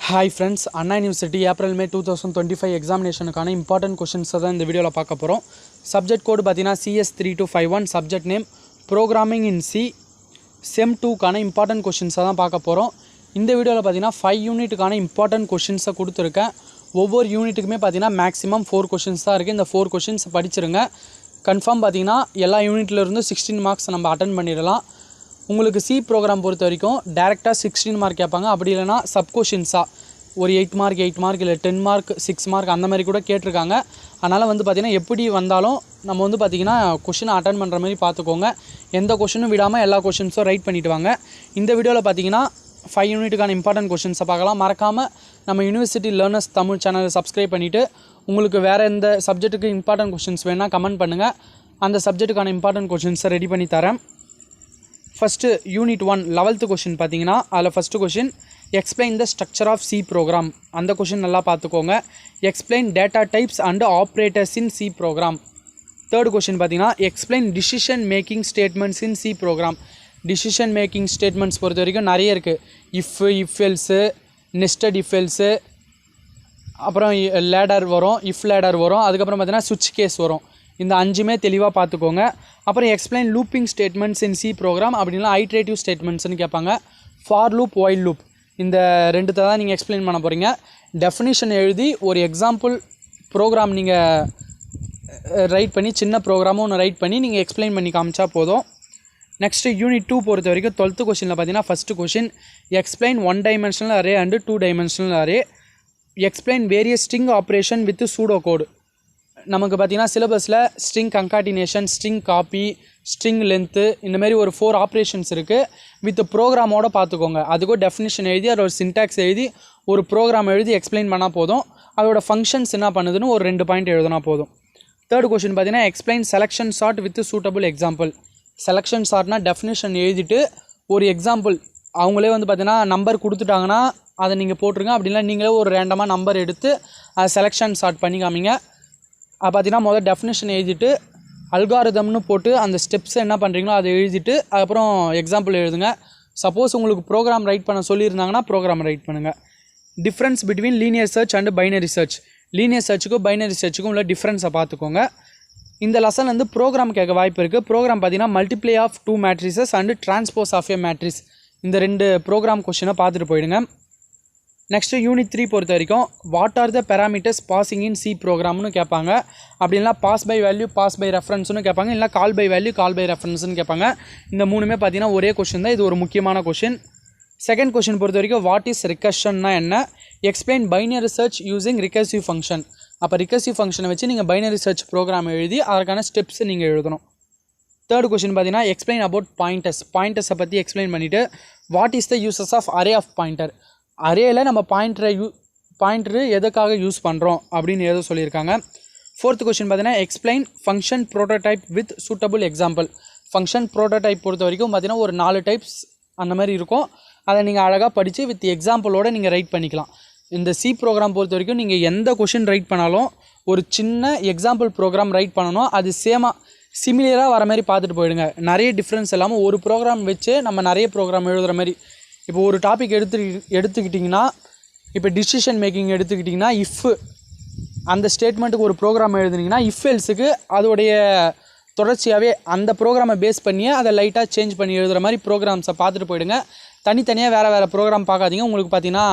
Hi friends, Anna University April May 2025 examinationக்கான important questions தான் இந்த வீடியோல பார்க்க போறோம். Subject code பாத்தீனா CS3251, subject name Programming in C, Sem 2 கான important questions தான் பார்க்க போறோம். இந்த வீடியோல பாத்தீனா 5 யூனிட்டுக்கான important questions கொடுத்திருக்கேன். ஒவ்வொரு யூனிட்டுக்குமே பாத்தீனா maximum 4 questions தான் இருக்கு. இந்த 4 questions படிச்சிருங்க. கன்ஃபார்ம் பாத்தீனா எல்லா யூனிட்ல இருந்து 16 மார்க்ஸ் நம்ம அட்டெண்ட் பண்ணிடலாம். உங்களுக்கு சி ப்ரோக்ராம் பொறுத்த வரைக்கும் டைரெக்டாக 16 மார்க் கேட்பாங்க. அப்படி இல்லைனா சப் கொஷின்ஸாக ஒரு 8 மார்க் இல்லை 10 மார்க் 6 மார்க் அந்த மாதிரி கூட கேட்டிருக்காங்க. அதனால் வந்து பார்த்திங்கன்னா எப்படி வந்தாலும் நம்ம வந்து பார்த்திங்கன்னா கொஷினை அட்டன் பண்ணுற மாதிரி பார்த்துக்கோங்க. எந்த கொஷினும் விடாமல் எல்லா கொஷின்ஸும் ரைட் பண்ணிவிட்டு வாங்க. இந்த வீடியோவில் பார்த்திங்கன்னா 5 யூனிட்டுக்கான இம்பார்ட்டன்ட் கொஷின்ஸை பார்க்கலாம். மறக்காமல் நம்ம யூனிவர்சிட்டி லேர்னர்ஸ் தமிழ் சேனலை சப்ஸ்கிரைப் பண்ணிவிட்டு உங்களுக்கு வேறு எந்த சப்ஜெக்ட்டுக்கு இம்பார்ட்டன்ட் கொஷின்ஸ் வேணால் கமெண்ட் பண்ணுங்கள். அந்த சப்ஜெக்ட்டுக்கான இம்பார்ட்டன்ட் கொஷின்ஸை ரெடி பண்ணி தரேன். ஃபஸ்ட்டு யூனிட் 1 11th கொஷின் பார்த்தீங்கன்னா அதில் first question explain the structure of C program. அந்த கொஷின் நல்லா பார்த்துக்கோங்க. Explain data types and operators in C program. Third question பார்த்தீங்கன்னா explain decision making statements in C program. Decision making statements பொறுத்த வரைக்கும் நிறைய இருக்குது. If else, nested if else, அப்புறம் ladder வரும், இஃப் லேடர் வரும், அதுக்கப்புறம் பார்த்தீங்கன்னா சுவிட்ச் கேஸ் வரும். இந்த 5மே தெளிவாக பார்த்துக்கோங்க. அப்புறம் explain looping statements in C program அப்படின்னா ஐட்ரேட்டிவ் ஸ்டேட்மெண்ட்ஸ்னு கேட்பாங்க. ஃபார் லூப், ஒயில் லூப், இந்த ரெண்டுத்தை தான் நீங்கள் எக்ஸ்பிளைன் பண்ண போகிறீங்க. டெஃபினிஷன் எழுதி ஒரு எக்ஸாம்பிள் ப்ரோக்ராம் நீங்கள் ரைட் பண்ணி சின்ன ப்ரோக்ராமும் ஒன்று ரைட் பண்ணி நீங்கள் எக்ஸ்பிளைன் பண்ணி காமிச்சா போதும். நெக்ஸ்ட்டு யூனிட் 2 பொறுத்த வரைக்கும் 12th கொஷினில் பார்த்தீங்கன்னா first question explain 1 dimensional array and 2 dimensional array. Explain various string operation with pseudo code. நமக்கு பார்த்திங்கன்னா சிலபஸில் string concatenation, string copy, string length, இந்தமாரி ஒரு 4 ஆப்ரேஷன்ஸ் இருக்குது. வித் ப்ரோக்ராமோடு பார்த்துக்கோங்க. அதுக்கும் டெஃபினிஷன் எழுதி அதோட சின்டாக்ஸ் எழுதி ஒரு ப்ரோக்ராம் எழுதி எக்ஸ்பிளைன் பண்ணால் போதும். அதோட ஃபங்க்ஷன்ஸ் என்ன பண்ணுதுன்னு ஒரு 2 பாயிண்ட் எழுதினா போதும். தேர்ட் கொஷின் பார்த்தீங்கன்னா explain selection sort with suitable example. Selection சார்ட்னா டெஃபினிஷன் எழுதிட்டு ஒரு எக்ஸாம்பிள் அவங்களே வந்து பார்த்தீங்கன்னா நம்பர் கொடுத்துட்டாங்கன்னா அதை நீங்கள் போட்டுருங்க. அப்படின்னா நீங்களே ஒரு ரேண்டமாக நம்பர் எடுத்து அதை செலெக்ஷன் சார்ட் பண்ணி காமிங்க. பார்த்தீங்கன்னா முதல் டெஃபினேஷன் எழுதிட்டு அல்காரிதம்னு போட்டு அந்த ஸ்டெப்ஸ் என்ன பண்ணுறீங்களோ அதை எழுதிட்டு அதுக்கப்புறம் எக்ஸாம்பிள் எழுதுங்க. சப்போஸ் உங்களுக்கு ப்ரோக்ராம் ரைட் பண்ண சொல்லியிருந்தாங்கன்னா ப்ரோக்ராம் ரைட் பண்ணுங்கள். Difference between linear search and binary search. Linear சர்ச்சுக்கும் பைனரி சர்ச்சுக்கும் உள்ள டிஃப்ரென்ஸை பார்த்துக்கோங்க. இந்த லெசன் வந்து ப்ரோக்ராம் கேட்க வாய்ப்பு இருக்குது. ப்ரோக்ராம் பார்த்தீங்கன்னா multiply of 2 matrices and transpose of a matrix. இந்த 2 ப்ரோக்ராம் கொஸ்டினை பார்த்துட்டு போயிடுங்க. நெக்ஸ்ட்டு யூனிட் 3 பொறுத்த வரைக்கும் what are the parameters passing in C ப்ரோக்ராம்னு கேட்பாங்க. அப்படின்னா pass by value, pass by ரெஃபரன்ஸ்னு கேட்பாங்க. இல்லை call by value, call by ரெஃபரன்ஸ்னு கேட்பாங்க. இந்த 3மே பார்த்தீங்கன்னா ஒரே கொஷின் தான். இது ஒரு முக்கியமான கொஷின். செகண்ட் கொஷின் பொறுத்த வரைக்கும் வாட் இஸ் ரிகர்ஷன்னா என்ன. Explain binary search using recursive function. அப்போ ரிகர்சிவ் ஃபங்க்ஷனை வச்சு நீங்கள் பைனரி சர்ச் ப்ரோக்ராம் எழுதி அதற்கான ஸ்டெப்ஸ் நீங்கள் எழுதணும். தேர்ட் கொஷின் பார்த்தீங்கன்னா எக்ஸ்பிளைன் அபவுட் பாயிண்டர்ஸ். பாயிண்டர்ஸை பற்றி எக்ஸ்பிளைன் பண்ணிவிட்டு what is the uses of array of pointer. அரேயில் நம்ம பாயிண்டரு எதுக்காக யூஸ் பண்ணுறோம் அப்படின்னு எதோ சொல்லியிருக்காங்க. ஃபோர்த் கொஷின் பார்த்தீங்கன்னா explain function prototype with suitable example. Function prototype பொறுத்த வரைக்கும் பார்த்தீங்கன்னா ஒரு 4 டைப்ஸ் அந்த மாதிரி இருக்கும். அதை நீங்கள் அழகாக படித்து வித் எக்ஸாம்பிளோடு நீங்கள் ரைட் பண்ணிக்கலாம். இந்த சி ப்ரோக்ராம் பொறுத்த வரைக்கும் நீங்கள் எந்த கொஷின் ரைட் பண்ணாலும் ஒரு சின்ன எக்ஸாம்பிள் ப்ரோக்ராம் ரைட் பண்ணணும். அது சிமிலராக வர மாதிரி பார்த்துட்டு போயிடுங்க. நிறைய டிஃப்ரென்ஸ் இல்லாமல் ஒரு ப்ரோக்ராம் வச்சு நம்ம நிறைய ப்ரோக்ராம் எழுதுகிற மாதிரி. இப்போ ஒரு டாபிக் எடுத்துக்கிட்டிங்கன்னா இப்போ டிசிஷன் மேக்கிங் எடுத்துக்கிட்டிங்கன்னா இஃப் அந்த ஸ்டேட்மெண்ட்டுக்கு ஒரு ப்ரோக்ராம் எழுதுனீங்கன்னா இஃப் எல்ஸுக்கு அதோடைய தொடர்ச்சியாகவே அந்த ப்ரோக்ராமை பேஸ் பண்ணியே அதை லைட்டாக சேஞ்ச் பண்ணி எழுதுகிற மாதிரி ப்ரோக்ராம்ஸை பார்த்துட்டு போயிடுங்க. தனித்தனியாக வேறு ப்ரோக்ராம் பார்க்காதீங்க. உங்களுக்கு பார்த்தீங்கன்னா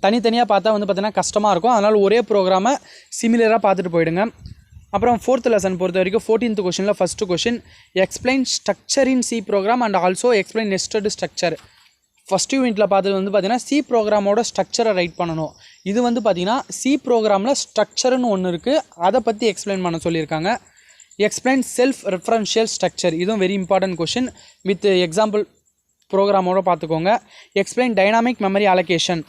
தனித்தனியாக பார்த்தா வந்து பார்த்தீங்கன்னா கஷ்டமாக இருக்கும். அதனால் ஒரே ப்ரோக்ராமை சிமிலராக பார்த்துட்டு போயிடுங்க. அப்புறம் 4th லெசன் பொறுத்த வரைக்கும் 14th கொஷினில் first question explain structure in C program and also explain nested structure. First யூனிட்டில் பார்த்தது வந்து பார்த்தீங்கன்னா சி ப்ரோக்ராமோட ஸ்ட்ரக்சரை ரைட் பண்ணணும். இது வந்து பார்த்தீங்கன்னா சி ப்ரோக்ராமில் ஸ்ட்ரக்சர்னு ஒன்று இருக்குது, அதை பற்றி எக்ஸ்பிளைன் பண்ண சொல்லியிருக்காங்க. Explain self referential structure. இதுவும் very important question with example ப்ரோக்ராமோட பார்த்துக்கோங்க. Explain dynamic memory allocation,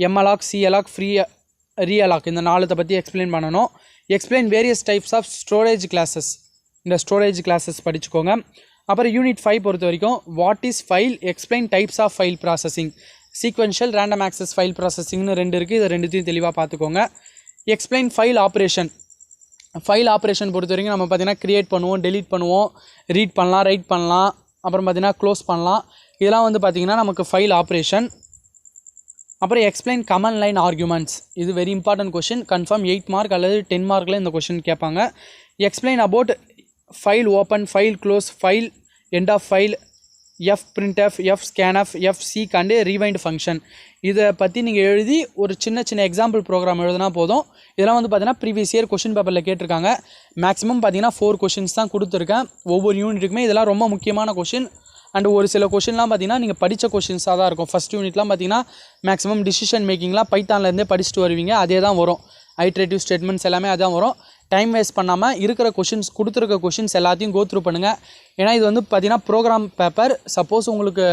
malloc, calloc, free realloc, இந்த 4 பற்றி எக்ஸ்பிளைன் பண்ணணும். Explain various types of storage classes. இந்த ஸ்டோரேஜ் கிளாஸஸ் படிச்சுக்கோங்க. அப்புறம் யூனிட் 5 பொறுத்த வரைக்கும் what is file, explain types of file processing. Sequential, random access file ப்ராசஸிங்னு 2 இருக்குது. இது 2த்தையும் தெளிவாக பார்த்துக்கோங்க. Explain file operation. File operation பொறுத்த வரைக்கும் நம்ம பார்த்தீங்கன்னா க்ரியேட் பண்ணுவோம், டெலீட் பண்ணுவோம், ரீட் பண்ணலாம், ரைட் பண்ணலாம், அப்புறம் பார்த்தீங்கன்னா க்ளோஸ் பண்ணலாம். இதெல்லாம் வந்து பார்த்திங்கன்னா நமக்கு ஃபைல் ஆப்ரேஷன். அப்புறம் எக்ஸ்பிளைன் கமன் லைன் ஆர்குமெண்ட்ஸ், இது very important question, confirm 8 mark அல்லது 10 மார்க்கில் இந்த கொஷின் கேட்பாங்க. Explain about file open, file close, file end of file, F printf, F scanf, F seek and rewind function. இதை பற்றி நீங்கள் எழுதி ஒரு சின்ன சின்ன எக்ஸாம்பிள் ப்ரோக்ராம் எழுதினா போதும். இதெல்லாம் வந்து பார்த்தீங்கன்னா ப்ரீவியஸ் இயர் கொஷின் பேப்பரில் கேட்டிருக்காங்க. மேக்ஸிமம் பார்த்தீங்கன்னா 4 கொஷின்ஸ் தான் கொடுத்துருக்கேன் ஒவ்வொரு யூனிட்டுக்குமே. இதெல்லாம் ரொம்ப முக்கியமான கொஷின். அண்ட் ஒரு சில கொஷின்லாம் பார்த்தீங்கன்னா நீங்கள் படித்த கொஷின்ஸாக தான் இருக்கும். ஃபஸ்ட் யூனிட்லாம் பார்த்தீங்கன்னா மேக்ஸிமம் டிசிஷன் மேக்கிங்லாம் பைத்தான்லேருந்தே படிச்சுட்டு வருவீங்க, அதே தான் வரும். ஐட்ரேட்டிவ் ஸ்டேட்மெண்ட்ஸ் எல்லாமே அதான் வரும். டைம் வேஸ்ட் பண்ணாமல் இருக்கிற கொஷின்ஸ், கொடுத்துருக்க கொஷின்ஸ் எல்லாத்தையும் கோத்ரூ பண்ணுங்கள். ஏன்னா இது வந்து பார்த்தீங்கன்னா ப்ரோக்ராம் பேப்பர். சப்போஸ் உங்களுக்கு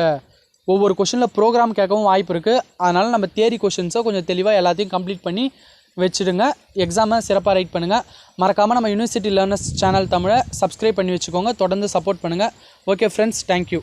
ஒவ்வொரு கொஷினில் ப்ரோக்ராம் கேட்கவும் வாய்ப்பு இருக்குது. அதனால் நம்ம தியரி கொஷின்ஸை கொஞ்சம் தெளிவாக எல்லாத்தையும் கம்ப்ளீட் பண்ணி வச்சுடுங்க. எக்ஸாமை சிறப்பாக ரைட் பண்ணுங்கள். மறக்காமல் நம்ம யூனிவர்சிட்டி லேர்னர்ஸ் சேனல் தமிழை சப்ஸ்கிரைப் பண்ணி வச்சுக்கோங்க. தொடர்ந்து சப்போர்ட் பண்ணுங்கள். Okay friends, thank you.